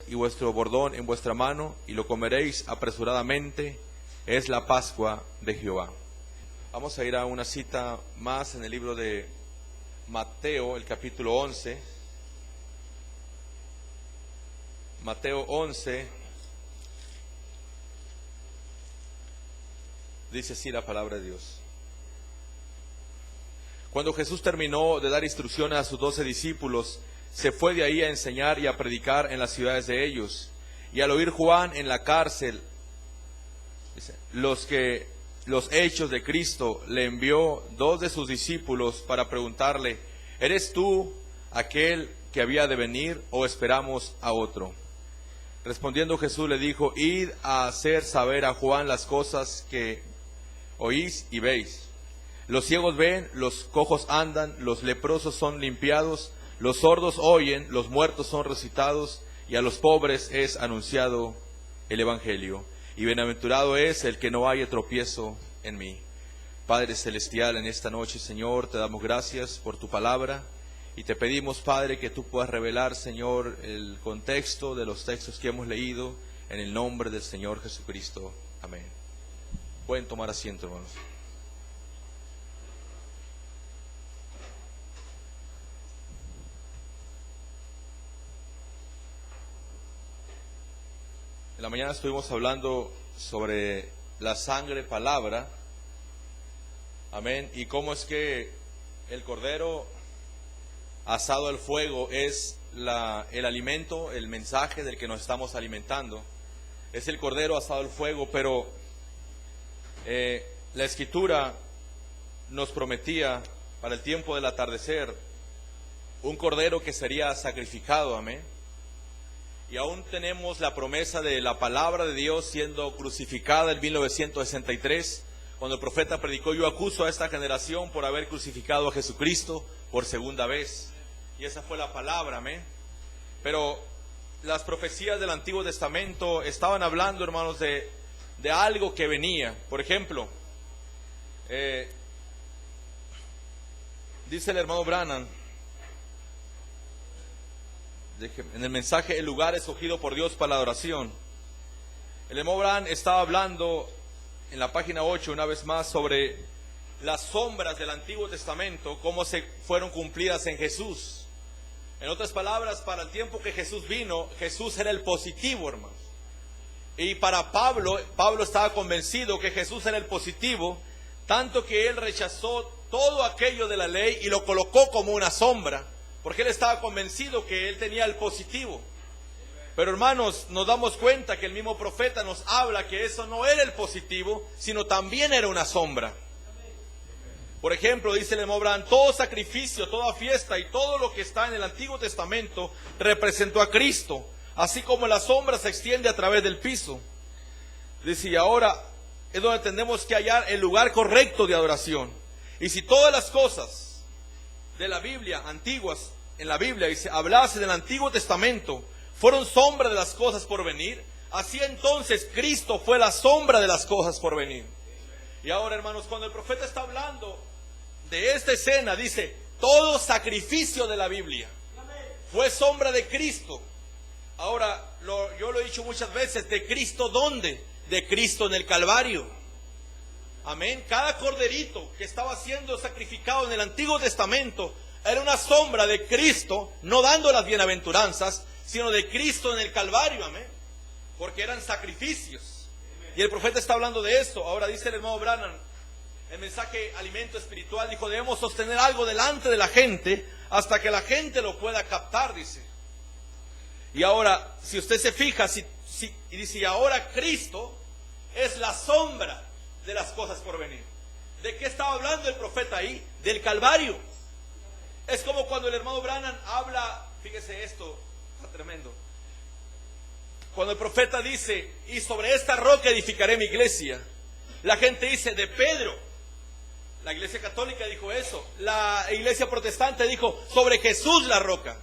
y vuestro bordón en vuestra mano, y lo comeréis apresuradamente. Es la Pascua de Jehová. Vamos a ir a una cita más en el libro de Mateo, el capítulo 11. Mateo 11. Dice así la palabra de Dios. Cuando Jesús terminó de dar instrucciones a sus 12 discípulos, se fue de ahí a enseñar y a predicar en las ciudades de ellos. Y al oír Juan en la cárcel los hechos de Cristo, le envió 2 de sus discípulos para preguntarle: ¿eres tú aquel que había de venir o esperamos a otro? Respondiendo Jesús le dijo: id a hacer saber a Juan las cosas que oís y veis. Los ciegos ven, los cojos andan, los leprosos son limpiados, los sordos oyen, los muertos son resucitados, y a los pobres es anunciado el Evangelio. Y bienaventurado es el que no haya tropiezo en mí. Padre celestial, en esta noche, Señor, te damos gracias por tu palabra, y te pedimos, Padre, que tú puedas revelar, Señor, el contexto de los textos que hemos leído, en el nombre del Señor Jesucristo. Amén. Pueden tomar asiento, hermanos. En la mañana estuvimos hablando sobre la sangre palabra, amén, y cómo es que el cordero asado al fuego es el alimento, el mensaje del que nos estamos alimentando. Es el cordero asado al fuego, pero la Escritura nos prometía para el tiempo del atardecer un cordero que sería sacrificado, amén. Y aún tenemos la promesa de la palabra de Dios siendo crucificada en 1963, cuando el profeta predicó: yo acuso a esta generación por haber crucificado a Jesucristo por segunda vez. Y esa fue la palabra, amén. Pero las profecías del Antiguo Testamento estaban hablando, hermanos, de algo que venía. Por ejemplo, dice el hermano Branham en el mensaje El lugar escogido por Dios para la adoración. El hermano Branham estaba hablando en la página 8 una vez más sobre las sombras del Antiguo Testamento, cómo se fueron cumplidas en Jesús. En otras palabras, para el tiempo que Jesús vino, Jesús era el positivo, hermanos. Y para Pablo estaba convencido que Jesús era el positivo, tanto que él rechazó todo aquello de la ley y lo colocó como una sombra, porque él estaba convencido que él tenía el positivo. Pero hermanos, nos damos cuenta que el mismo profeta nos habla que eso no era el positivo, sino también era una sombra. Por ejemplo, dice el hermano Branham: todo sacrificio, toda fiesta y todo lo que está en el Antiguo Testamento representó a Cristo, así como la sombra se extiende a través del piso. Dice, y ahora es donde tenemos que hallar el lugar correcto de adoración. Y si todas las cosas de la Biblia antiguas, en la Biblia dice, hablase del Antiguo Testamento, fueron sombra de las cosas por venir, así entonces Cristo fue la sombra de las cosas por venir. Y ahora, hermanos, cuando el profeta está hablando de esta escena, dice, todo sacrificio de la Biblia fue sombra de Cristo. Ahora, yo lo he dicho muchas veces, ¿de Cristo dónde? De Cristo en el Calvario. Amén. Cada corderito que estaba siendo sacrificado en el Antiguo Testamento era una sombra de Cristo, no dando las bienaventuranzas, sino de Cristo en el Calvario. Amén. Porque eran sacrificios. Y el profeta está hablando de esto. Ahora dice el hermano Branham, el mensaje alimento espiritual, dijo, debemos sostener algo delante de la gente hasta que la gente lo pueda captar, dice. Y ahora, si usted se fija, y dice, y ahora Cristo es la sombra de las cosas por venir. ¿De qué estaba hablando el profeta ahí? Del Calvario. Es como cuando el hermano Branham habla, fíjese esto, está tremendo. Cuando el profeta dice, y sobre esta roca edificaré mi iglesia, la gente dice, de Pedro. La iglesia católica dijo eso. La iglesia protestante dijo, sobre Jesús la roca.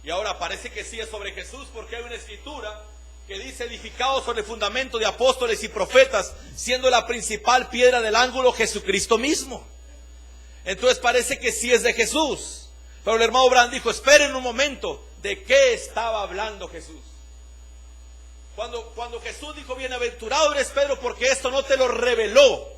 Y ahora parece que sí es sobre Jesús, porque hay una escritura que dice, edificado sobre el fundamento de apóstoles y profetas, siendo la principal piedra del ángulo Jesucristo mismo. Entonces parece que sí es de Jesús. Pero el hermano Branham dijo, esperen un momento, ¿de qué estaba hablando Jesús? Cuando Jesús dijo, bienaventurado eres Pedro, porque esto no te lo reveló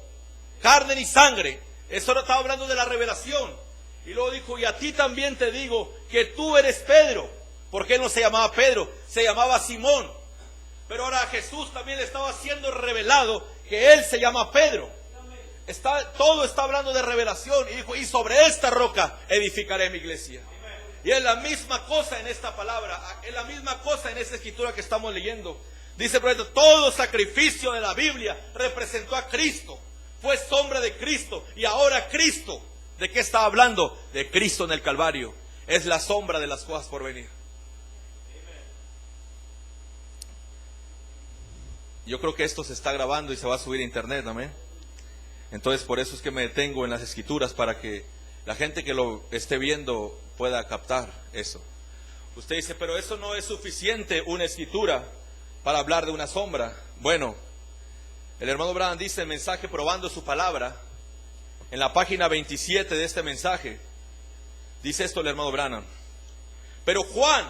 carne ni sangre. Eso no estaba hablando de la revelación. Y luego dijo, y a ti también te digo que tú eres Pedro. Porque él no se llamaba Pedro, se llamaba Simón. Pero ahora a Jesús también le estaba siendo revelado que él se llama Pedro. Todo está hablando de revelación. Y dijo, y sobre esta roca edificaré mi iglesia. Y es la misma cosa en esta palabra, es la misma cosa en esta escritura que estamos leyendo. Dice, por ejemplo, todo sacrificio de la Biblia representó a Cristo. Fue sombra de Cristo. Y ahora Cristo, ¿de qué está hablando? De Cristo en el Calvario. Es la sombra de las cosas por venir. Yo creo que esto se está grabando y se va a subir a internet, amén. Entonces por eso es que me detengo en las escrituras, para que la gente que lo esté viendo pueda captar eso. Usted dice, pero eso no es suficiente, una escritura, para hablar de una sombra. Bueno, el hermano Branham dice, el mensaje probando su palabra, en la página 27 de este mensaje, dice esto el hermano Branham: pero Juan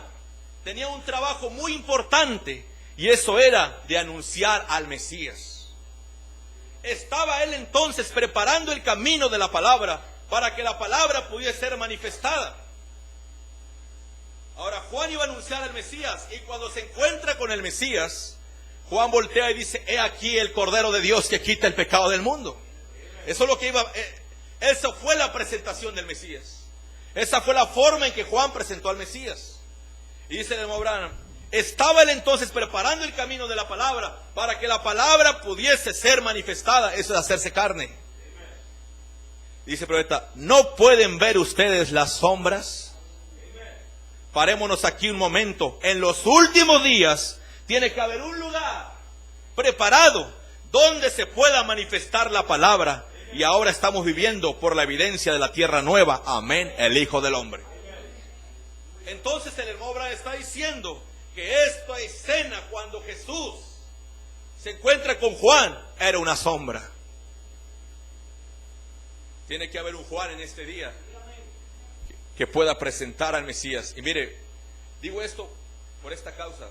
tenía un trabajo muy importante, y eso era de anunciar al Mesías. Estaba él entonces preparando el camino de la palabra, para que la palabra pudiese ser manifestada. Ahora Juan iba a anunciar al Mesías, y cuando se encuentra con el Mesías, Juan voltea y dice, he aquí el Cordero de Dios que quita el pecado del mundo. Eso es lo que eso fue la presentación del Mesías. Esa fue la forma en que Juan presentó al Mesías. Y dice el hermano Branham, estaba él entonces preparando el camino de la palabra, para que la palabra pudiese ser manifestada. Eso es hacerse carne. Dice el profeta, ¿no pueden ver ustedes las sombras? Parémonos aquí un momento. En los últimos días tiene que haber un lugar preparado donde se pueda manifestar la palabra. Y ahora estamos viviendo por la evidencia de la tierra nueva. Amén, el Hijo del Hombre. Entonces el hermano Branham está diciendo que esta escena, cuando Jesús se encuentra con Juan, era una sombra. Tiene que haber un Juan en este día que pueda presentar al Mesías. Y mire, digo esto por esta causa.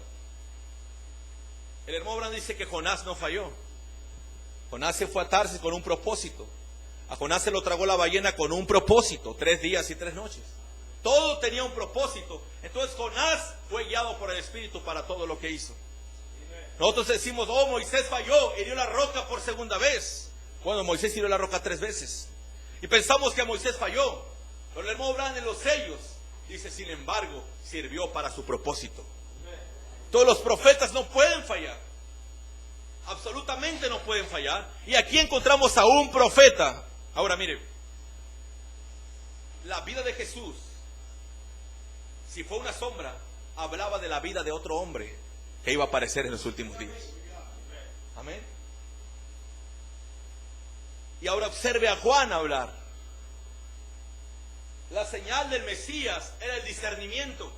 El hermano Branham dice que Jonás no falló. Jonás se fue a Tarsis con un propósito. A Jonás se lo tragó la ballena con un propósito, 3 días y 3 noches. Todo tenía un propósito. Entonces Jonás fue guiado por el Espíritu para todo lo que hizo. Nosotros decimos, oh, Moisés falló, hirió la roca por segunda vez. Bueno, Moisés hirió la roca 3 veces. Y pensamos que Moisés falló. Pero el hermano Branham en los sellos dice, sin embargo, sirvió para su propósito. Todos los profetas no pueden fallar. Absolutamente no pueden fallar. Y aquí encontramos a un profeta. Ahora mire, la vida de Jesús, si fue una sombra, hablaba de la vida de otro hombre que iba a aparecer en los últimos días. Amén. Y ahora observe a Juan hablar. La señal del Mesías era el discernimiento.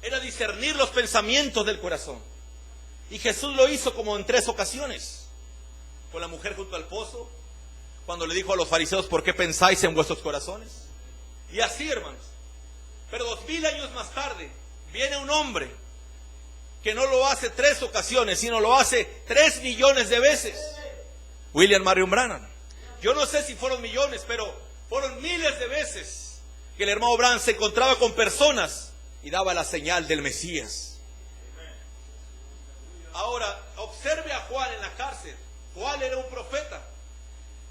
Era discernir los pensamientos del corazón. Y Jesús lo hizo como en 3 ocasiones. Con la mujer junto al pozo, cuando le dijo a los fariseos, ¿por qué pensáis en vuestros corazones? Y así, hermanos. Pero 2000 años más tarde, viene un hombre que no lo hace 3 ocasiones, sino lo hace 3 millones de veces. William Marion Branham. Yo no sé si fueron millones, pero fueron miles de veces que el hermano Branham se encontraba con personas y daba la señal del Mesías. Ahora, observe a Juan en la cárcel. Juan era un profeta.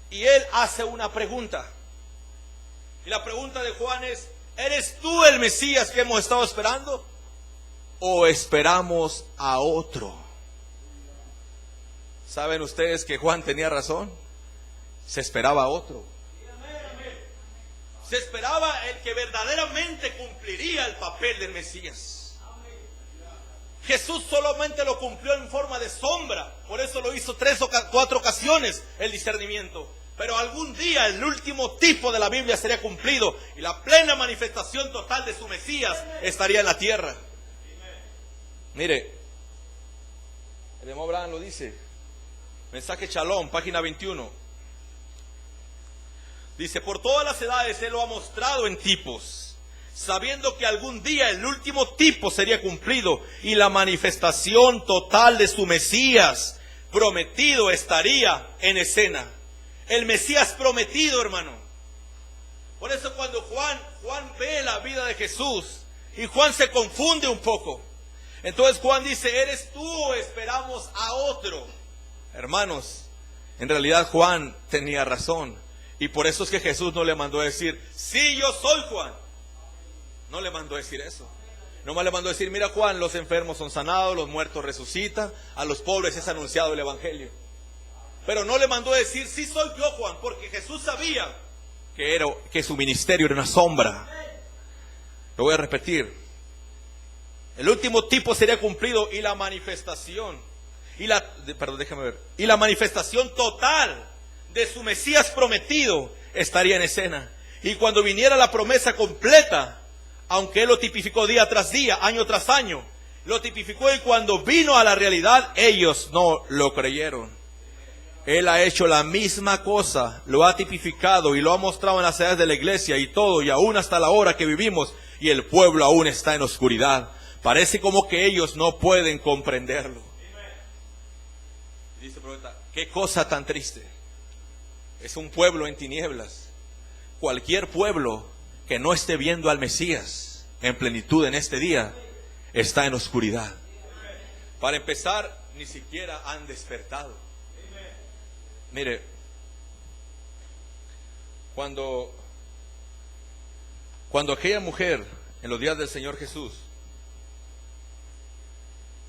Y él hace una pregunta. Y la pregunta de Juan es, ¿eres tú el Mesías que hemos estado esperando? ¿O esperamos a otro? ¿Saben ustedes que Juan tenía razón? Se esperaba a otro. Se esperaba el que verdaderamente cumpliría el papel del Mesías. Jesús solamente lo cumplió en forma de sombra. Por eso lo hizo 3 o 4 ocasiones el discernimiento. Pero algún día el último tipo de la Biblia sería cumplido y la plena manifestación total de su Mesías estaría en la tierra. Mire, el hermano Branham lo dice. Mensaje Shalom, página 21. Dice, por todas las edades Él lo ha mostrado en tipos, sabiendo que algún día el último tipo sería cumplido y la manifestación total de su Mesías prometido estaría en escena. El Mesías prometido, hermano. Por eso cuando Juan ve la vida de Jesús y Juan se confunde un poco. Entonces Juan dice, ¿eres tú o esperamos a otro? Hermanos, en realidad Juan tenía razón. Y por eso es que Jesús no le mandó a decir, sí, yo soy Juan. No le mandó a decir eso. Nomás le mandó a decir, mira Juan, los enfermos son sanados, los muertos resucitan, a los pobres es anunciado el evangelio. Pero no le mandó a decir, sí soy yo Juan, porque Jesús sabía que su ministerio era una sombra. Lo voy a repetir. El último tipo sería cumplido y la manifestación, y la manifestación total de su Mesías prometido estaría en escena. Y cuando viniera la promesa completa, aunque Él lo tipificó día tras día, año tras año, lo tipificó, y cuando vino a la realidad, ellos no lo creyeron. Él ha hecho la misma cosa, lo ha tipificado y lo ha mostrado en las edades de la iglesia y todo, y aún hasta la hora que vivimos, y el pueblo aún está en oscuridad. Parece como que ellos no pueden comprenderlo. Dice el profeta, qué cosa tan triste. Es un pueblo en tinieblas. Cualquier pueblo que no esté viendo al Mesías en plenitud en este día, está en oscuridad. Para empezar, ni siquiera han despertado. Mire, cuando aquella mujer en los días del Señor Jesús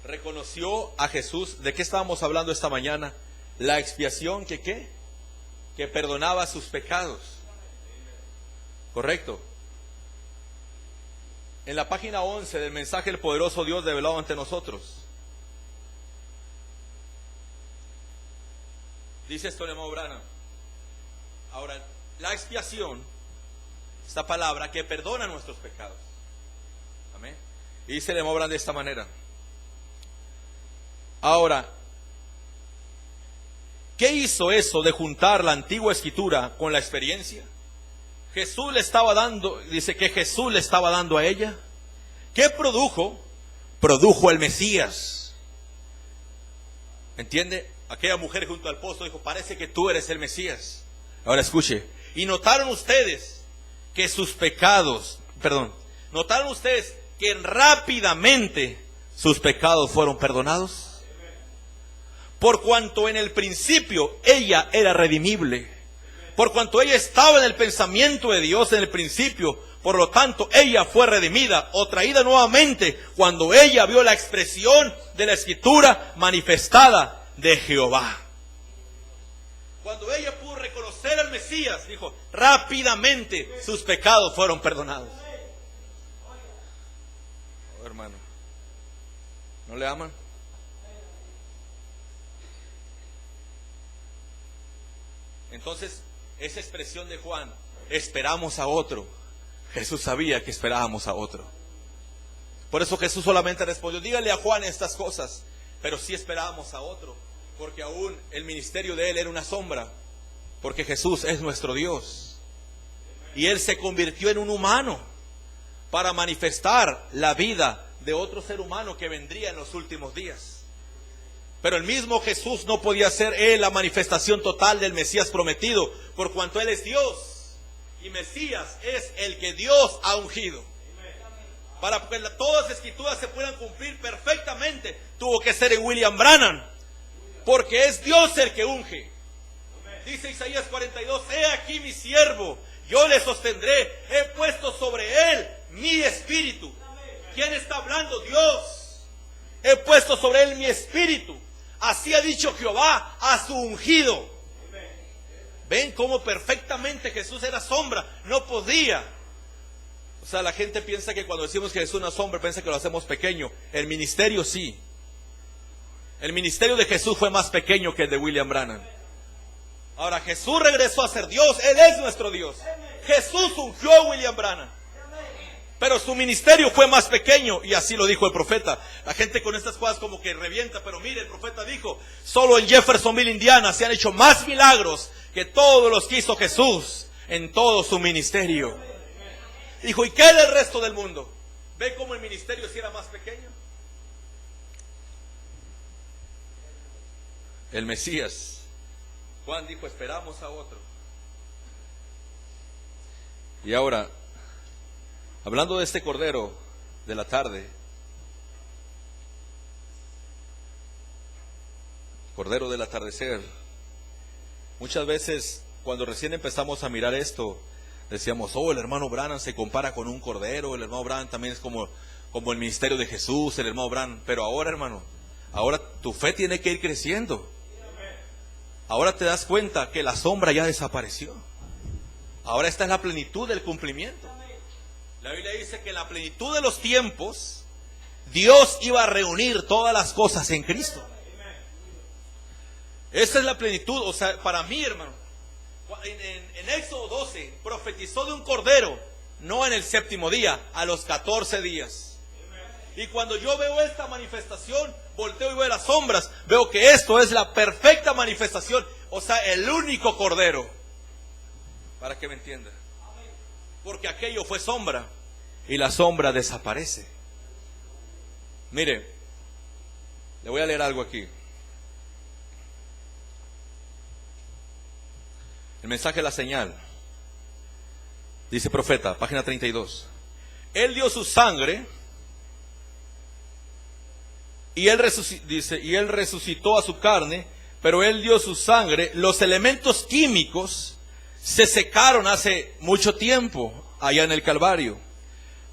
reconoció a Jesús, ¿de qué estábamos hablando esta mañana? La expiación que perdonaba sus pecados. Correcto. En la página 11 del mensaje El poderoso Dios revelado ante nosotros, dice esto el hermano Branham. Ahora, la expiación, esta palabra que perdona nuestros pecados. Amén. Y dice el hermano Branham de esta manera. Ahora, ¿qué hizo eso de juntar la antigua escritura con la experiencia? Jesús le estaba dando, dice que Jesús le estaba dando a ella. ¿Qué produjo? Produjo el Mesías. ¿Entiende? Aquella mujer junto al pozo dijo, parece que tú eres el Mesías. Ahora escuche. Y notaron ustedes que sus pecados, notaron ustedes que rápidamente sus pecados fueron perdonados. Por cuanto en el principio ella era redimible. Por cuanto ella estaba en el pensamiento de Dios en el principio, por lo tanto ella fue redimida o traída nuevamente cuando ella vio la expresión de la escritura manifestada de Jehová. Cuando ella pudo reconocer al Mesías, dijo, rápidamente sus pecados fueron perdonados. Oh, hermano, ¿no le aman? Entonces, esa expresión de Juan, esperamos a otro. Jesús sabía que esperábamos a otro. Por eso Jesús solamente respondió, dígale a Juan estas cosas. Pero sí esperábamos a otro, porque aún el ministerio de él era una sombra. Porque Jesús es nuestro Dios. Y Él se convirtió en un humano para manifestar la vida de otro ser humano que vendría en los últimos días. Pero el mismo Jesús no podía ser Él la manifestación total del Mesías prometido, por cuanto Él es Dios. Y Mesías es el que Dios ha ungido. Para que todas las escrituras se puedan cumplir perfectamente, tuvo que ser en William Branham, porque es Dios el que unge. Dice Isaías 42, he aquí mi siervo, yo le sostendré, he puesto sobre él mi espíritu. ¿Quién está hablando? Dios. He puesto sobre él mi espíritu. Así ha dicho Jehová a su ungido. ¿Ven cómo perfectamente Jesús era sombra? No podía. O sea, la gente piensa que cuando decimos que Jesús es una sombra, piensa que lo hacemos pequeño. El ministerio sí. El ministerio de Jesús fue más pequeño que el de William Branham. Ahora, Jesús regresó a ser Dios. Él es nuestro Dios. Jesús ungió a William Branham. Pero su ministerio fue más pequeño, y así lo dijo el profeta. La gente con estas cosas como que revienta, pero mire, el profeta dijo, solo en Jeffersonville, Indiana, se han hecho más milagros que todos los que hizo Jesús en todo su ministerio. Dijo, ¿y qué del resto del mundo? ¿Ve cómo el ministerio sí era más pequeño? El Mesías. Juan dijo, esperamos a otro. Y ahora, hablando de este Cordero de la tarde, Cordero del atardecer, muchas veces cuando recién empezamos a mirar esto, decíamos, oh, el hermano Branham se compara con un cordero, el hermano Branham también es como el ministerio de Jesús, el hermano Branham. Pero ahora, hermano, ahora tu fe tiene que ir creciendo. Ahora te das cuenta que la sombra ya desapareció. Ahora está en la plenitud del cumplimiento. La Biblia dice que en la plenitud de los tiempos, Dios iba a reunir todas las cosas en Cristo. Esa es la plenitud. O sea, para mí, hermano, en Éxodo 12 profetizó de un cordero, no en el séptimo día, a los 14 días. Y cuando yo veo esta manifestación, volteo y veo las sombras, veo que esto es la perfecta manifestación, o sea, el único cordero. Para que me entienda. Porque aquello fue sombra y la sombra desaparece. Mire, le voy a leer algo aquí. El mensaje de la señal. Dice Profeta, página 32. Él dio su sangre y él resucitó a su carne, pero él dio su sangre. Los elementos químicos se secaron hace mucho tiempo allá en el Calvario.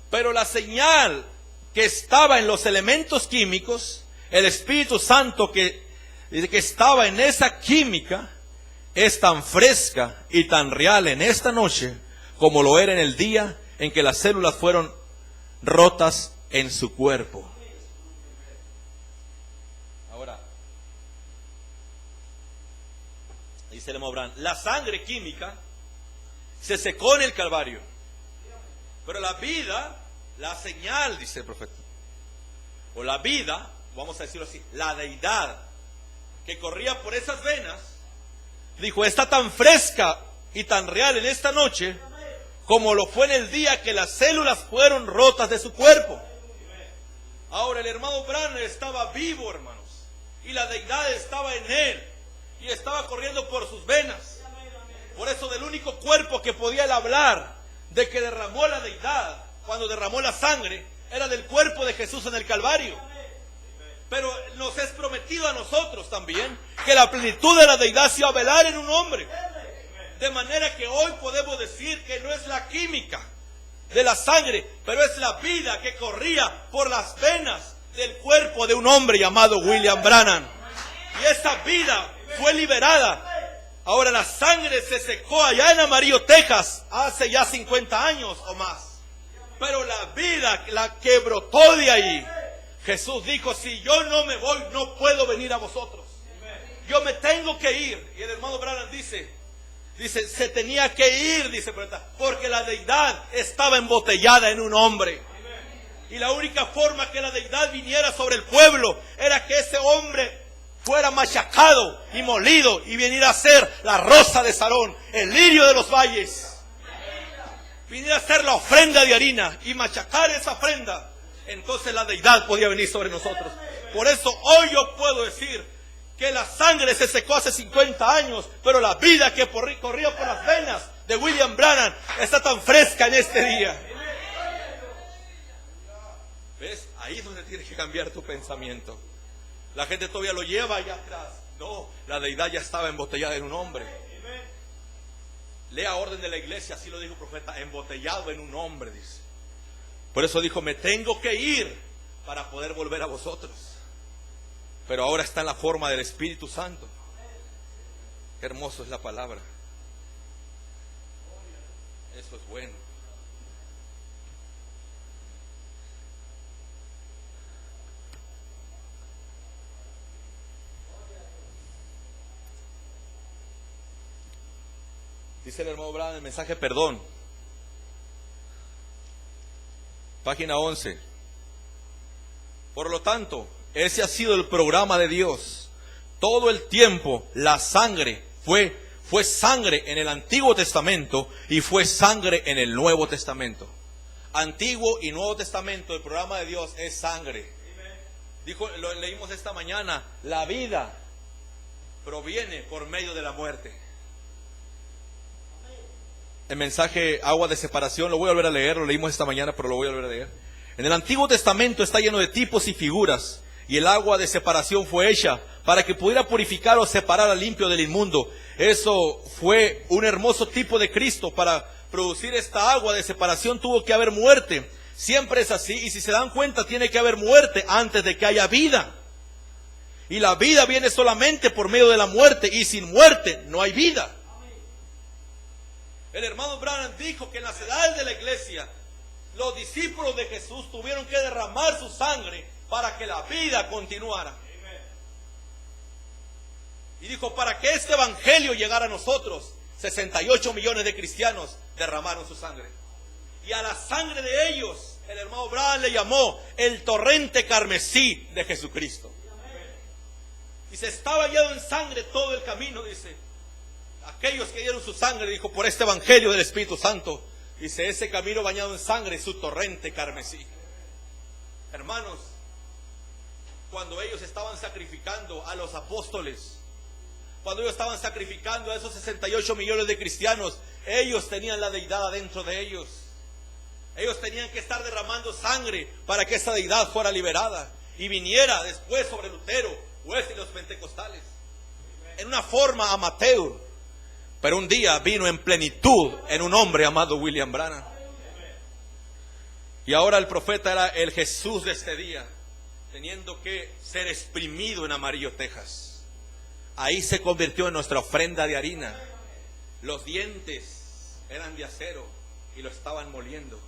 Pero la señal que estaba en los elementos químicos, el Espíritu Santo que estaba en esa química, es tan fresca y tan real en esta noche como lo era en el día en que las células fueron rotas en su cuerpo. Ahora, dice el Mobran, la sangre química se secó en el Calvario, pero la vida, la señal, dice el profeta, o la vida, vamos a decirlo así, la deidad que corría por esas venas, dijo, está tan fresca y tan real en esta noche como lo fue en el día que las células fueron rotas de su cuerpo. Ahora el hermano Branham estaba vivo, hermanos, y la deidad estaba en él y estaba corriendo por sus venas. Por eso del único cuerpo que podía él hablar de que derramó la deidad cuando derramó la sangre era del cuerpo de Jesús en el Calvario. Pero nos es prometido a nosotros también que la plenitud de la deidad se iba a velar en un hombre. De manera que hoy podemos decir que no es la química de la sangre, pero es la vida que corría por las venas del cuerpo de un hombre llamado William Branham. Y esa vida fue liberada. Ahora la sangre se secó allá en Amarillo, Texas, hace ya 50 años o más. Pero la vida, la que brotó de ahí, Jesús dijo, si yo no me voy, no puedo venir a vosotros. Yo me tengo que ir. Y el hermano Branham dice, se tenía que ir, dice, porque la deidad estaba embotellada en un hombre. Y la única forma que la deidad viniera sobre el pueblo era que ese hombre fuera machacado y molido y viniera a ser la rosa de Sarón, el lirio de los valles. Viniera a ser la ofrenda de harina y machacar esa ofrenda. Entonces la deidad podía venir sobre nosotros. Por eso hoy yo puedo decir que la sangre se secó hace 50 años, pero la vida que corría por las venas de William Branham está tan fresca en este día. ¿Ves? Ahí es donde tienes que cambiar tu pensamiento. La gente todavía lo lleva allá atrás. No, la deidad ya estaba embotellada en un hombre. Lea orden de la iglesia, así lo dijo el profeta, embotellado en un hombre, dice. Por eso dijo, me tengo que ir para poder volver a vosotros. Pero ahora está en la forma del Espíritu Santo. Qué hermoso es la palabra. Eso es bueno. Dice el hermano Branham en el mensaje perdón. Página 11. Por lo tanto, ese ha sido el programa de Dios. Todo el tiempo la sangre fue sangre en el Antiguo Testamento y fue sangre en el Nuevo Testamento. Antiguo y Nuevo Testamento, el programa de Dios es sangre. Dijo, lo leímos esta mañana, la vida proviene por medio de la muerte. El mensaje agua de separación, lo voy a volver a leer, lo leímos esta mañana, pero lo voy a volver a leer. En el Antiguo Testamento está lleno de tipos y figuras, y el agua de separación fue hecha para que pudiera purificar o separar al limpio del inmundo. Eso fue un hermoso tipo de Cristo. Para producir esta agua de separación tuvo que haber muerte. Siempre es así, y si se dan cuenta, tiene que haber muerte antes de que haya vida. Y la vida viene solamente por medio de la muerte, y sin muerte no hay vida. El hermano Branham dijo que en las edades de la iglesia, los discípulos de Jesús tuvieron que derramar su sangre para que la vida continuara. Y dijo, para que este evangelio llegara a nosotros, 68 millones de cristianos derramaron su sangre. Y a la sangre de ellos, el hermano Branham le llamó el torrente carmesí de Jesucristo. Y se estaba bañado en sangre todo el camino, dice. Aquellos que dieron su sangre, dijo, por este evangelio del Espíritu Santo, dice, ese camino bañado en sangre es su torrente carmesí. Hermanos, cuando ellos estaban sacrificando a los apóstoles, cuando ellos estaban sacrificando a esos 68 millones de cristianos, ellos tenían la deidad adentro de ellos. Ellos tenían que estar derramando sangre para que esa deidad fuera liberada y viniera después sobre Lutero, Wesley y los pentecostales, en una forma amateur, pero un día vino en plenitud en un hombre llamado William Branham. Y ahora el profeta era el Jesús de este día, teniendo que ser exprimido en Amarillo, Texas. Ahí se convirtió en nuestra ofrenda de harina. Los dientes eran de acero y lo estaban moliendo.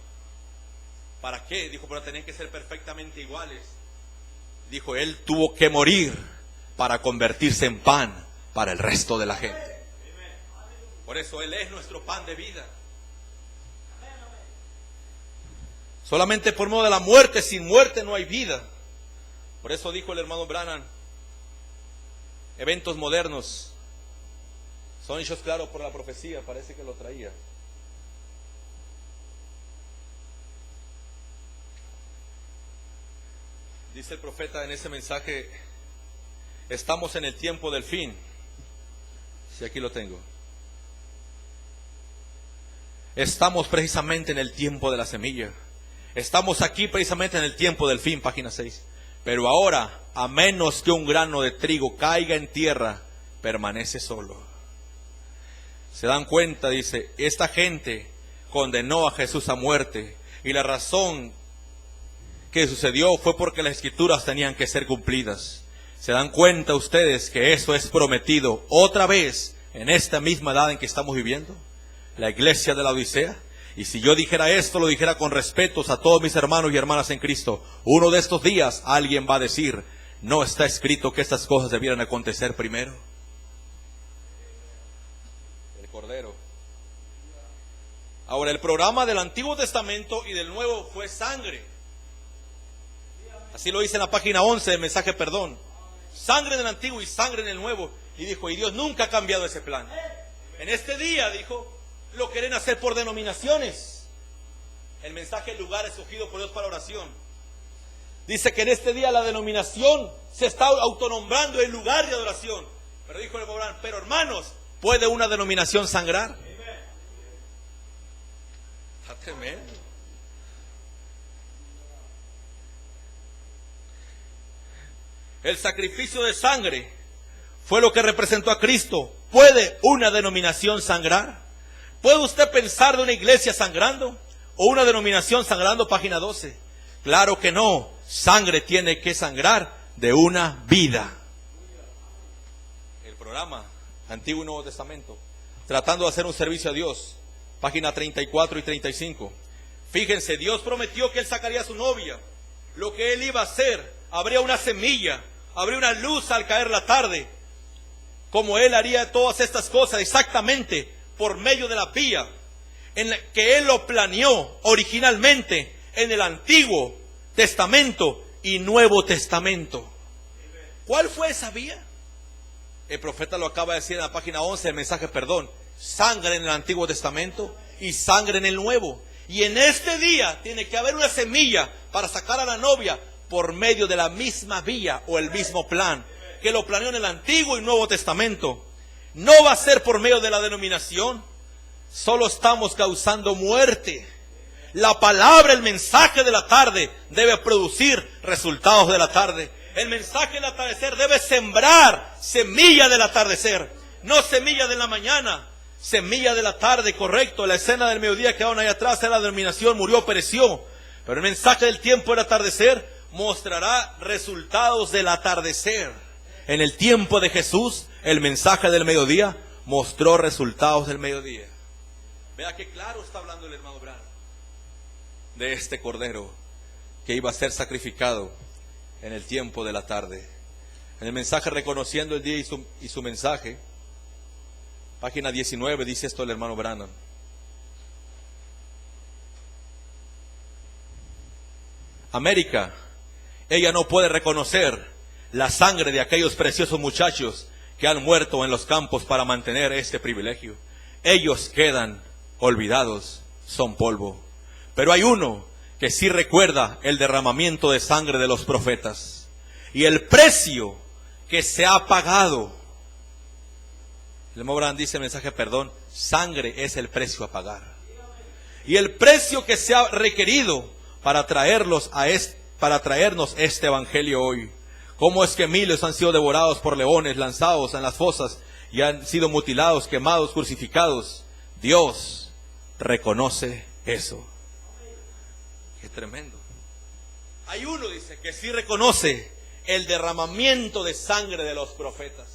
¿Para qué? Dijo, pero tenían que ser perfectamente iguales. Dijo, Él tuvo que morir para convertirse en pan para el resto de la gente. Por eso Él es nuestro pan de vida. Solamente por medio de la muerte, sin muerte no hay vida. Por eso dijo el hermano Branham, eventos modernos son hechos claros por la profecía. Parece que lo traía. Dice el profeta en ese mensaje, estamos en el tiempo del fin. Si aquí lo tengo. Estamos precisamente en el tiempo de la semilla. Estamos aquí precisamente en el tiempo del fin, página 6. Pero ahora, a menos que un grano de trigo caiga en tierra, permanece solo. Se dan cuenta, dice, esta gente condenó a Jesús a muerte. Y la razón que sucedió fue porque las escrituras tenían que ser cumplidas. ¿Se dan cuenta ustedes que eso es prometido otra vez en esta misma edad en que estamos viviendo? La iglesia de la Odisea. Y si yo dijera esto, lo dijera con respetos a todos mis hermanos y hermanas en Cristo, uno de estos días alguien va a decir, no está escrito que estas cosas debieran acontecer primero. El Cordero. Ahora, el programa del Antiguo Testamento y del Nuevo fue sangre. Así lo dice en la página 11 del mensaje perdón. Sangre en el Antiguo y sangre en el Nuevo. Y dijo, y Dios nunca ha cambiado ese plan. En este día, dijo, lo quieren hacer por denominaciones. El mensaje del lugar escogido por Dios para oración. Dice que en este día la denominación se está autonombrando el lugar de adoración. Pero dijo el Mobrán, pero hermanos, ¿puede una denominación sangrar? Está tremendo. El sacrificio de sangre fue lo que representó a Cristo. ¿Puede una denominación sangrar? ¿Puede usted pensar de una iglesia sangrando? ¿O una denominación sangrando? Página 12. Claro que no. Sangre tiene que sangrar de una vida. El programa Antiguo y Nuevo Testamento, tratando de hacer un servicio a Dios. Página 34 y 35. Fíjense, Dios prometió que Él sacaría a su novia. Lo que Él iba a hacer, habría una semilla, habría una luz al caer la tarde. Como Él haría todas estas cosas exactamente por medio de la vía en la que Él lo planeó originalmente en el Antiguo Testamento y Nuevo Testamento. ¿Cuál fue esa vía? El profeta lo acaba de decir en la página 11 del mensaje perdón. Sangre en el Antiguo Testamento y sangre en el Nuevo. Y en este día tiene que haber una semilla para sacar a la novia por medio de la misma vía o el mismo plan que lo planeó en el Antiguo y Nuevo Testamento. No va a ser por medio de la denominación. Solo estamos causando muerte. La palabra, el mensaje de la tarde debe producir resultados de la tarde. El mensaje del atardecer debe sembrar semilla del atardecer, no semilla de la mañana, semilla de la tarde, correcto. La escena del mediodía que aún ahí atrás era la denominación, murió, pereció. Pero el mensaje del tiempo del atardecer mostrará resultados del atardecer. En el tiempo de Jesús, el mensaje del mediodía mostró resultados del mediodía. Vea que claro está hablando el hermano Branham de este cordero que iba a ser sacrificado en el tiempo de la tarde. En el mensaje reconociendo el día y su mensaje, página 19, dice esto el hermano Branham. América, ella no puede reconocer la sangre de aquellos preciosos muchachos que han muerto en los campos para mantener este privilegio. Ellos quedan olvidados, son polvo. Pero hay uno que sí recuerda el derramamiento de sangre de los profetas y el precio que se ha pagado. El hermano Branham dice en el mensaje, sangre es el precio a pagar. Y el precio que se ha requerido para traernos este evangelio hoy. ¿Cómo es que miles han sido devorados por leones, lanzados en las fosas y han sido mutilados, quemados, crucificados? Dios reconoce eso. Qué tremendo. Hay uno, dice, que sí reconoce el derramamiento de sangre de los profetas.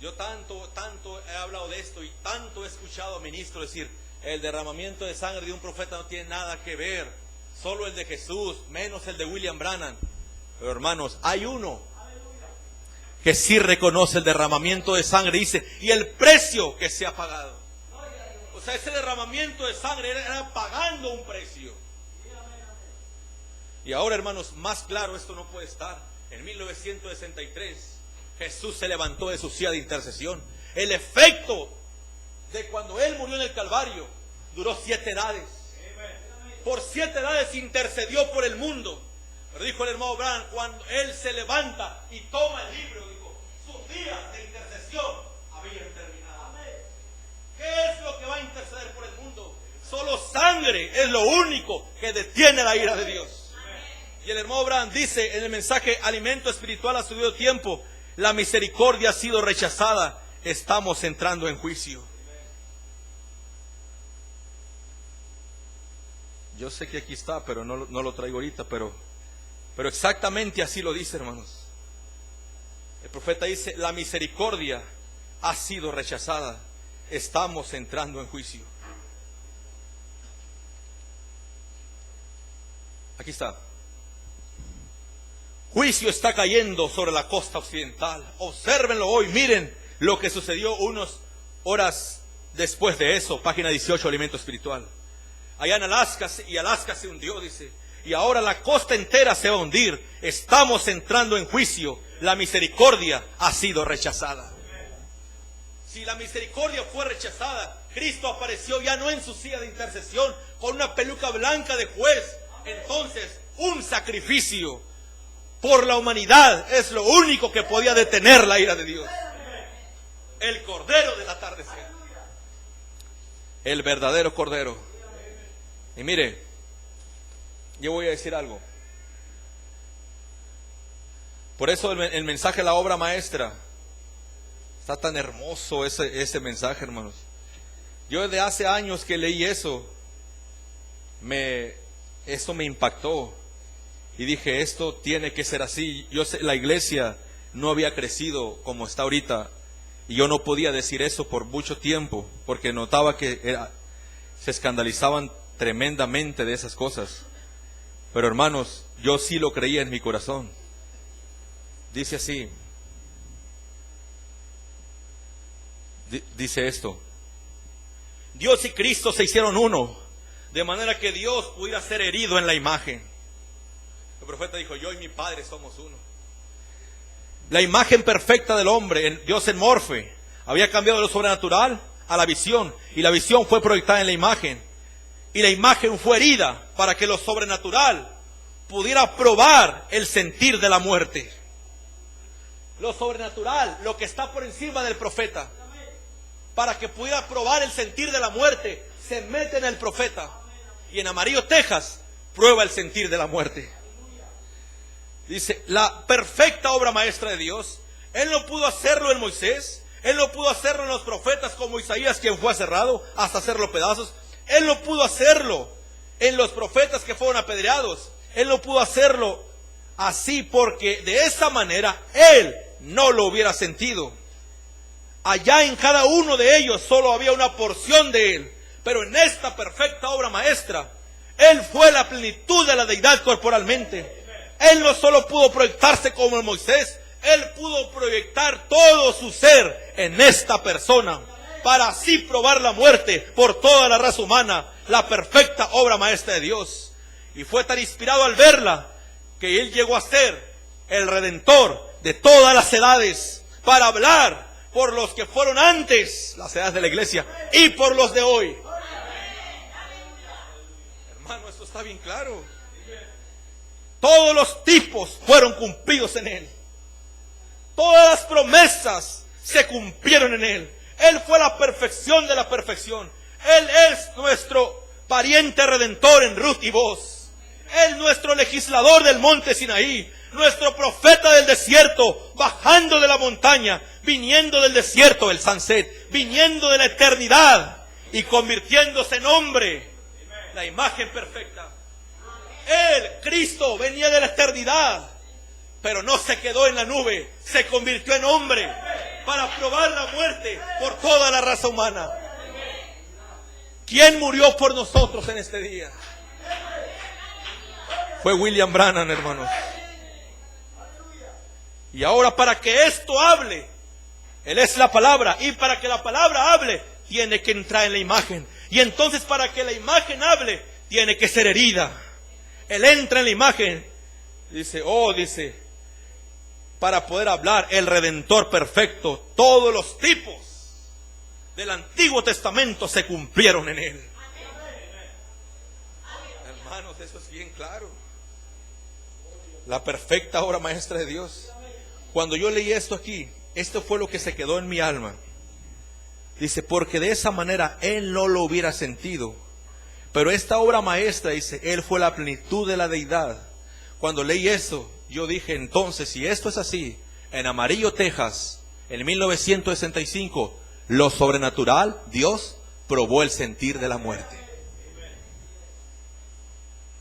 Yo tanto he hablado de esto y tanto he escuchado a ministros decir, el derramamiento de sangre de un profeta no tiene nada que ver, solo el de Jesús, menos el de William Branham. Pero hermanos, hay uno que sí reconoce el derramamiento de sangre, dice, y el precio que se ha pagado. O sea, ese derramamiento de sangre era pagando un precio. Y ahora, hermanos, más claro esto no puede estar. En 1963, Jesús se levantó de su silla de intercesión. El efecto de cuando Él murió en el Calvario duró 7 edades. Por 7 edades intercedió por el mundo. Pero dijo el hermano Branham, cuando Él se levanta y toma el libro, dijo, sus días de intercesión habían terminado. ¿Qué es lo que va a interceder por el mundo? Solo sangre es lo único que detiene la ira de Dios. Y el hermano Branham dice en el mensaje, alimento espiritual a su debido tiempo, la misericordia ha sido rechazada, estamos entrando en juicio. Yo sé que aquí está, pero no lo traigo ahorita, pero exactamente así lo dice, hermanos. El profeta dice, la misericordia ha sido rechazada, estamos entrando en juicio. Aquí está. Juicio está cayendo sobre la costa occidental. Obsérvenlo hoy, miren lo que sucedió unas horas después de eso. Página 18, alimento espiritual. Allá en Alaska se hundió, dice. Y ahora la costa entera se va a hundir. Estamos entrando en juicio. La misericordia ha sido rechazada. Si la misericordia fue rechazada, Cristo apareció ya no en su silla de intercesión con una peluca blanca de juez. Entonces, un sacrificio por la humanidad es lo único que podía detener la ira de Dios. El cordero del atardecer. El verdadero cordero. Y mire, yo voy a decir algo. Por eso el mensaje de la obra maestra está tan hermoso, ese mensaje, hermanos. Yo desde hace años que leí eso me impactó. Y dije, esto tiene que ser así. La iglesia no había crecido como está ahorita. Y yo no podía decir eso por mucho tiempo, porque notaba que se escandalizaban tremendamente de esas cosas. Pero hermanos, yo sí lo creía en mi corazón. Dice así. Dice esto. Dios y Cristo se hicieron uno, de manera que Dios pudiera ser herido en la imagen. El profeta dijo, yo y mi Padre somos uno. La imagen perfecta del hombre, Dios en Morfe, había cambiado de lo sobrenatural a la visión. Y la visión fue proyectada en la imagen. y la imagen fue herida para que lo sobrenatural pudiera probar el sentir de la muerte. Lo sobrenatural, lo que está por encima del profeta, para que pudiera probar el sentir de la muerte, se mete en el profeta. Y en Amarillo, Texas, prueba el sentir de la muerte. Dice, la perfecta obra maestra de Dios. Él no pudo hacerlo en Moisés. Él no pudo hacerlo en los profetas como Isaías, quien fue aserrado hasta hacerlo pedazos. Él no pudo hacerlo en los profetas que fueron apedreados. Él no pudo hacerlo así porque de esa manera Él no lo hubiera sentido. Allá en cada uno de ellos solo había una porción de Él. Pero en esta perfecta obra maestra, Él fue la plenitud de la deidad corporalmente. Él no solo pudo proyectarse como Moisés, Él pudo proyectar todo su ser en esta persona, para así probar la muerte por toda la raza humana, la perfecta obra maestra de Dios. Y fue tan inspirado al verla, que Él llegó a ser el Redentor de todas las edades, para hablar por los que fueron antes, las edades de la iglesia, y por los de hoy. Hermano, esto está bien claro. Todos los tipos fueron cumplidos en Él. Todas las promesas se cumplieron en Él. Él fue la perfección de la perfección. Él es nuestro pariente redentor en Ruth y Boz. Él nuestro legislador del monte Sinaí. Nuestro profeta del desierto, bajando de la montaña, viniendo del desierto, el sunset, viniendo de la eternidad y convirtiéndose en hombre. La imagen perfecta. Él, Cristo, venía de la eternidad, pero no se quedó en la nube, se convirtió en hombre para probar la muerte por toda la raza humana. ¿Quién murió por nosotros en este día? Fue William Branham, hermanos. Y ahora, para que esto hable, Él es la palabra, y para que la palabra hable, tiene que entrar en la imagen. Y entonces, para que la imagen hable, tiene que ser herida. Él entra en la imagen. Dice, para poder hablar, el Redentor perfecto, todos los tipos del Antiguo Testamento se cumplieron en Él. Hermanos, eso es bien claro. La perfecta obra maestra de Dios. Cuando yo leí esto aquí, esto fue lo que se quedó en mi alma. Dice, porque de esa manera Él no lo hubiera sentido. Pero esta obra maestra, dice, Él fue la plenitud de la deidad. Cuando leí eso, yo dije, entonces, si esto es así, en Amarillo, Texas, en 1965, lo sobrenatural, Dios probó el sentir de la muerte.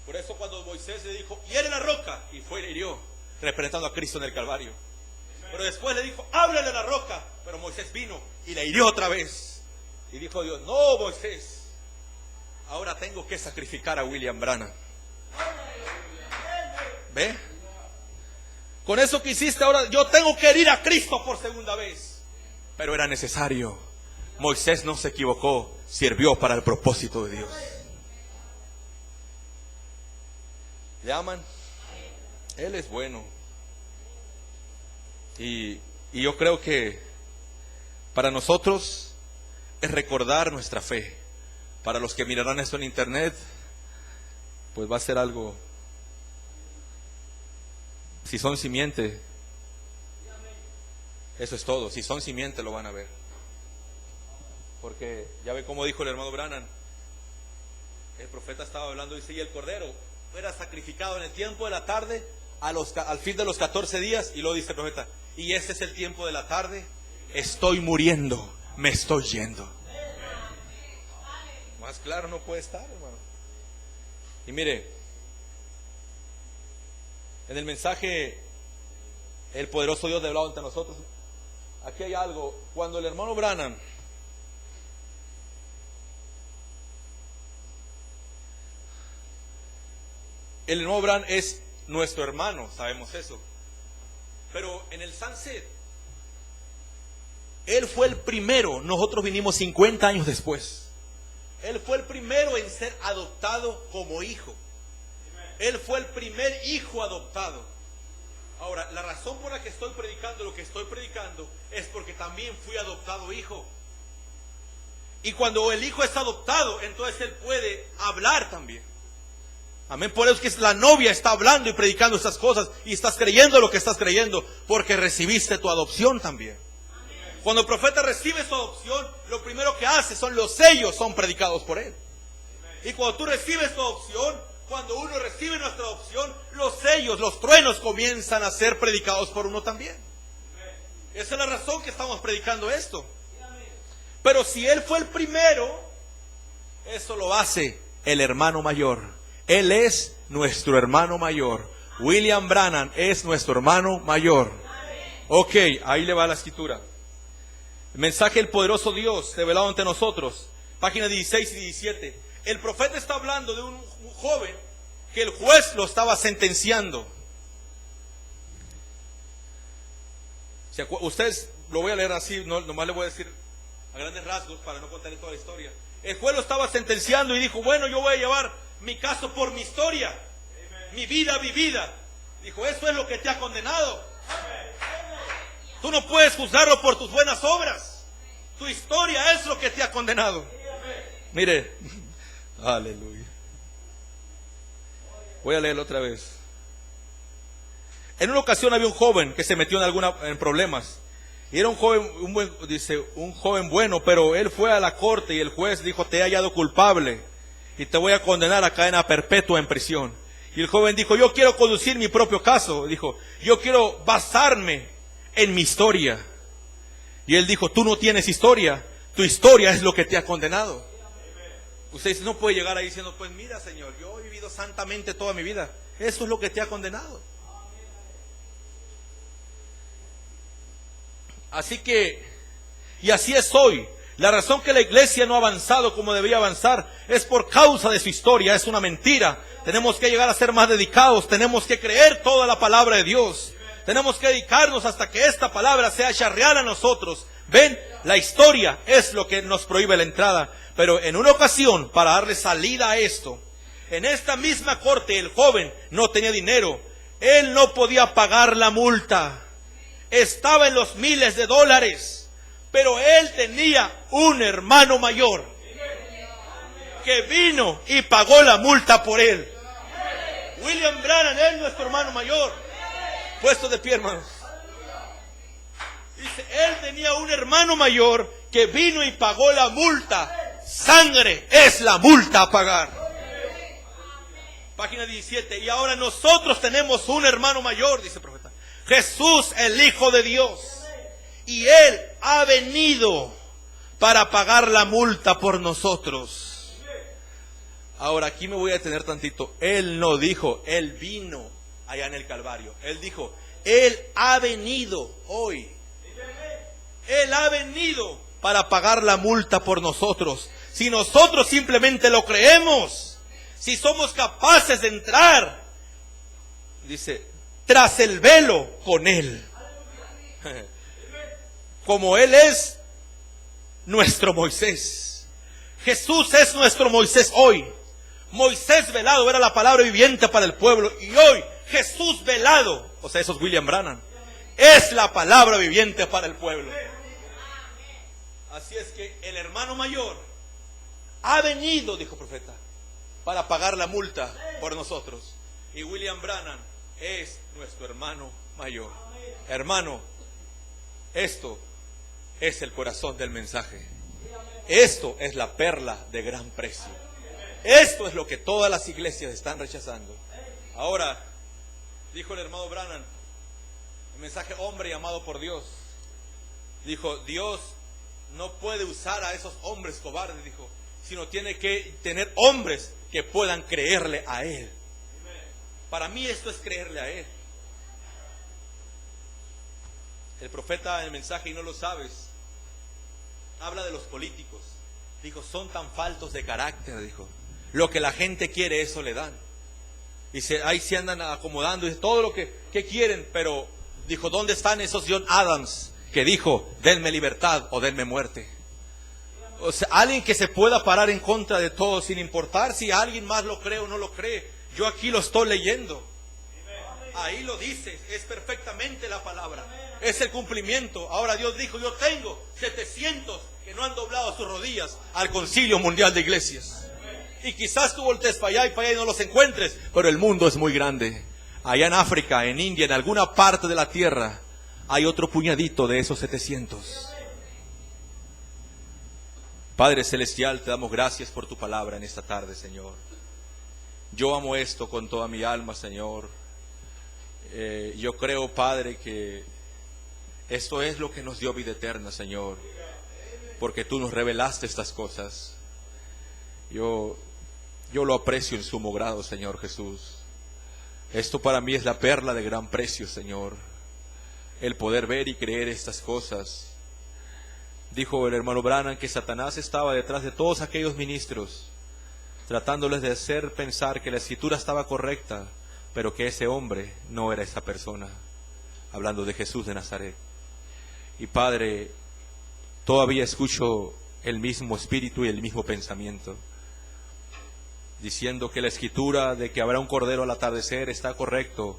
Por eso cuando Moisés le dijo, hiere la roca, y fue y le hirió, representando a Cristo en el Calvario. Pero después le dijo, háblale a la roca. Pero Moisés vino y le hirió otra vez. Y dijo Dios, no, Moisés, ahora tengo que sacrificar a William Branham. ¿Ve? Con eso que hiciste ahora, yo tengo que herir a Cristo por segunda vez. Pero era necesario. Moisés no se equivocó, sirvió para el propósito de Dios. ¿Le aman? Él es bueno. Y yo creo que para nosotros es recordar nuestra fe. Para los que mirarán esto en internet, pues va a ser algo. Si son simiente, eso es todo. Si son simiente, lo van a ver. Porque ya ve cómo dijo el hermano Branham. El profeta estaba hablando, dice, y el cordero era sacrificado en el tiempo de la tarde, al fin de los 14 días. Y luego dice el profeta, y ese es el tiempo de la tarde, estoy muriendo, me estoy yendo. Más claro no puede estar, hermano. Y mire, en el mensaje, el poderoso Dios de hablado entre nosotros, aquí hay algo. Cuando el hermano Branham es nuestro hermano, sabemos eso. Pero en el sunset, él fue el primero. Nosotros vinimos 50 años después. Él fue el primero en ser adoptado como hijo. Él fue el primer hijo adoptado. Ahora, la razón por la que estoy predicando lo que estoy predicando es porque también fui adoptado hijo. Y cuando el hijo es adoptado, entonces él puede hablar también. Amén. Por eso es que la novia está hablando y predicando estas cosas y estás creyendo lo que estás creyendo, porque recibiste tu adopción también. Amén. Cuando el profeta recibe su adopción, lo primero que hace son los sellos, son predicados por él. Amén. Y cuando tú recibes tu adopción, cuando uno recibe nuestra adopción, los sellos, los truenos comienzan a ser predicados por uno también. Amén. Esa es la razón que estamos predicando esto. Amén. Pero si él fue el primero, eso lo hace el hermano mayor. Él es nuestro hermano mayor. William Branham es nuestro hermano mayor. Ok, ahí le va la escritura. El mensaje del poderoso Dios revelado ante nosotros. Páginas 16 y 17. El profeta está hablando de un joven que el juez lo estaba sentenciando. Ustedes lo voy a leer así, nomás le voy a decir a grandes rasgos para no contarle toda la historia. El juez lo estaba sentenciando y dijo, bueno, yo voy a llevar mi caso por mi historia. Amen. Mi vida vivida. Dijo, eso es lo que te ha condenado. Amen. Tú no puedes juzgarlo por tus buenas obras. Tu historia es lo que te ha condenado. Amen. Mire, aleluya. Voy a leerlo otra vez. En una ocasión había un joven que se metió en problemas. Y era un joven bueno, pero él fue a la corte y el juez dijo, te he hallado culpable y te voy a condenar a cadena perpetua en prisión. Y el joven dijo, yo quiero conducir mi propio caso. Dijo, yo quiero basarme en mi historia. Y él dijo, tú no tienes historia, tu historia es lo que te ha condenado. Usted no puede llegar ahí diciendo, pues mira, Señor, yo he vivido santamente toda mi vida. Eso es lo que te ha condenado. Así que, y así es hoy. La razón que la iglesia no ha avanzado como debería avanzar es por causa de su historia. Es una mentira. Tenemos que llegar a ser más dedicados. Tenemos que creer toda la palabra de Dios. Tenemos que dedicarnos hasta que esta palabra sea hecha real a nosotros. Ven, la historia es lo que nos prohíbe la entrada. Pero en una ocasión, para darle salida a esto, en esta misma corte el joven no tenía dinero. Él no podía pagar la multa. Estaba en los miles de dólares. Pero él tenía un hermano mayor que vino y pagó la multa por él. William Branham es nuestro hermano mayor. Puesto de pie, hermanos. Dice, él tenía un hermano mayor que vino y pagó la multa. Sangre es la multa a pagar. Página 17. Y ahora nosotros tenemos un hermano mayor, dice el profeta. Jesús, el Hijo de Dios. Y Él ha venido para pagar la multa por nosotros. Ahora aquí me voy a detener tantito. Él no dijo, Él vino allá en el Calvario. Él dijo, Él ha venido hoy. Él ha venido para pagar la multa por nosotros. Si nosotros simplemente lo creemos, si somos capaces de entrar, dice, tras el velo con Él. Como Él es nuestro Moisés. Jesús es nuestro Moisés hoy. Moisés velado era la palabra viviente para el pueblo. Y hoy Jesús velado, o sea, eso es William Branham, es la palabra viviente para el pueblo. Así es que el hermano mayor ha venido, dijo el profeta, para pagar la multa por nosotros. Y William Branham es nuestro hermano mayor. Hermano, esto es el corazón del mensaje. Esto es la perla de gran precio. Esto es lo que todas las iglesias están rechazando. Ahora, dijo el hermano Branham, el mensaje hombre llamado por Dios. Dijo, Dios no puede usar a esos hombres cobardes, dijo, sino tiene que tener hombres que puedan creerle a Él. Para mí esto es creerle a Él. El profeta en el mensaje, y no lo sabes, habla de los políticos. Dijo, son tan faltos de carácter, dijo. Lo que la gente quiere, eso le dan. Dice, ahí se andan acomodando, dice, todo lo que quieren, pero dijo, ¿dónde están esos John Adams que dijo, denme libertad o denme muerte? O sea, alguien que se pueda parar en contra de todo, sin importar si alguien más lo cree o no lo cree. Yo aquí lo estoy leyendo. Ahí lo dice, es perfectamente la palabra. Es el cumplimiento. Ahora Dios dijo, yo tengo 700 que no han doblado sus rodillas al Concilio Mundial de Iglesias. Y quizás tú voltees para allá y no los encuentres, pero el mundo es muy grande. Allá en África, en India, en alguna parte de la tierra, hay otro puñadito de esos 700. Padre Celestial, te damos gracias por tu palabra en esta tarde, Señor. Yo amo esto con toda mi alma, Señor. Yo creo, Padre, que esto es lo que nos dio vida eterna, Señor, porque tú nos revelaste estas cosas. Yo lo aprecio en sumo grado, Señor Jesús. Esto para mí es la perla de gran precio, Señor, el poder ver y creer estas cosas. Dijo el hermano Branham que Satanás estaba detrás de todos aquellos ministros, tratándoles de hacer pensar que la escritura estaba correcta, pero que ese hombre no era esa persona, hablando de Jesús de Nazaret. Y Padre, todavía escucho el mismo espíritu y el mismo pensamiento, diciendo que la escritura de que habrá un cordero al atardecer está correcto,